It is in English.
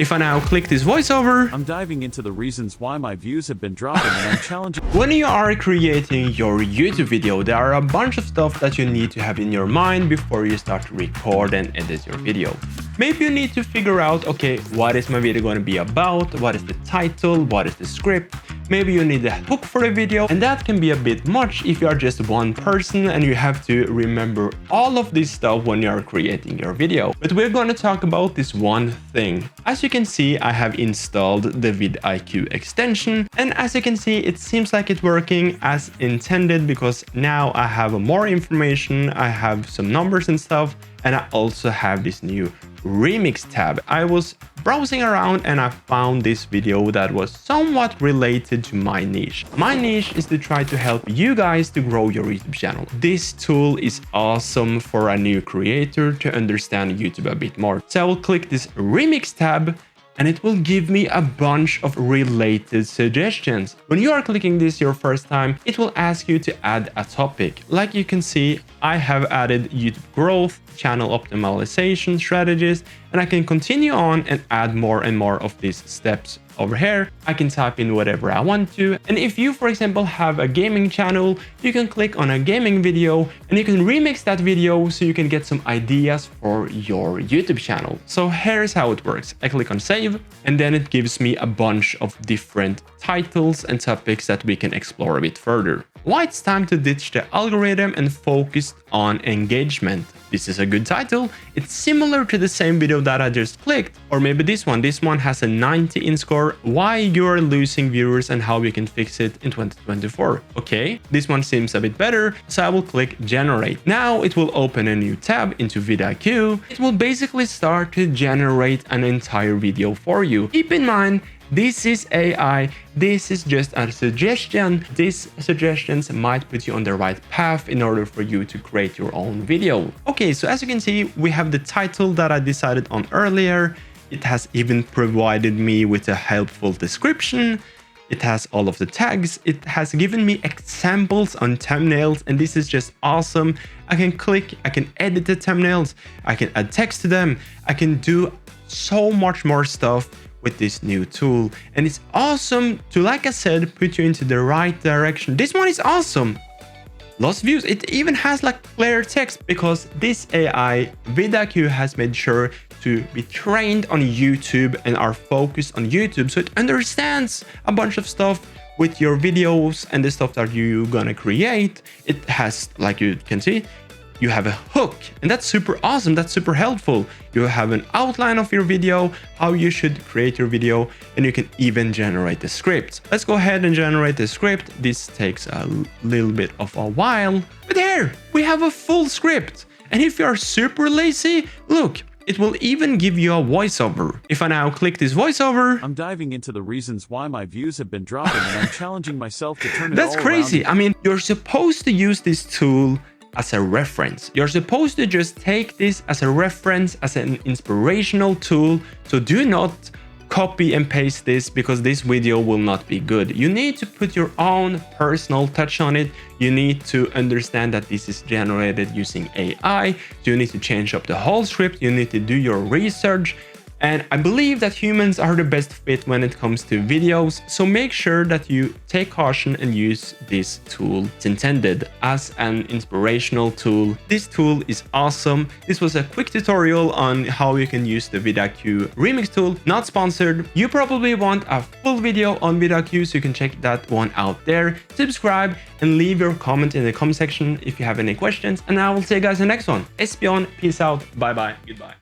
If I now click this voiceover, I'm diving into the reasons why my views have been dropping and I'm challenging. When you are creating your YouTube video, there are a bunch of stuff that you need to have in your mind before you start to record and edit your video. Maybe you need to figure out, okay, what is my video going to be about? What is the title? What is the script? Maybe you need a hook for the video, and that can be a bit much if you are just one person and you have to remember all of this stuff when you are creating your video. But we're going to talk about this one thing. As you can see, I have installed the vidIQ extension, and as you can see, it seems like it's working as intended because now I have more information, I have some numbers and stuff, and I also have this new Remix tab. I was browsing around and I found this video that was somewhat related to my niche. My niche is to try to help you guys to grow your YouTube channel. This tool is awesome for a new creator to understand YouTube a bit more. So I will click this Remix tab and it will give me a bunch of related suggestions. When you are clicking this your first time, it will ask you to add a topic. Like you can see, I have added YouTube growth, channel optimization strategies, and I can continue on and add more and more of these steps over here. I can type in whatever I want to. And if you, for example, have a gaming channel, you can click on a gaming video and you can remix that video so you can get some ideas for your YouTube channel. So here's how it works. I click on save and then it gives me a bunch of different titles and topics that we can explore a bit further. Why it's time to ditch the algorithm and focus on engagement. This is a good title. It's similar to the same video that I just clicked, or maybe this one. This one has a 90 in score. Why you're losing viewers and how we can fix it in 2024. Okay, this one seems a bit better, so I will click generate. Now it will open a new tab into vidIQ. It will basically start to generate an entire video for you. Keep in mind, this is AI, this is just a suggestion. These suggestions might put you on the right path in order for you to create your own video. Okay, so as you can see, we have the title that I decided on earlier. It has even provided me with a helpful description. It has all of the tags. It has given me examples on thumbnails, and this is just awesome. I can click, I can edit the thumbnails, I can add text to them, I can do so much more stuff with this new tool, and it's awesome to, like I said, put you into the right direction. This one is awesome. Lost views. It even has like clear text because this AI vidIQ has made sure to be trained on YouTube and are focused on YouTube, so it understands a bunch of stuff with your videos and the stuff that you're gonna create. It has, like you can see, you have a hook, and that's super awesome. That's super helpful. You have an outline of your video, how you should create your video, and you can even generate the script. Let's go ahead and generate the script. This takes a little bit of a while, but there we have a full script. And if you are super lazy, look, it will even give you a voiceover. If I now click this voiceover, I'm diving into the reasons why my views have been dropping and I'm challenging myself to turn it that's all crazy. around. I mean, you're supposed to use this tool as a reference. You're supposed to just take this as a reference, as an inspirational tool. So do not copy and paste this because this video will not be good. You need to put your own personal touch on it. You need to understand that this is generated using AI. You need to change up the whole script. You need to do your research. And I believe that humans are the best fit when it comes to videos, so make sure that you take caution and use this tool. It's intended as an inspirational tool. This tool is awesome. This was a quick tutorial on how you can use the vidIQ Remix tool, not sponsored. You probably want a full video on vidIQ, so you can check that one out there. Subscribe and leave your comment in the comment section if you have any questions, and I will see you guys in the next one. Espion, peace out, bye bye, goodbye.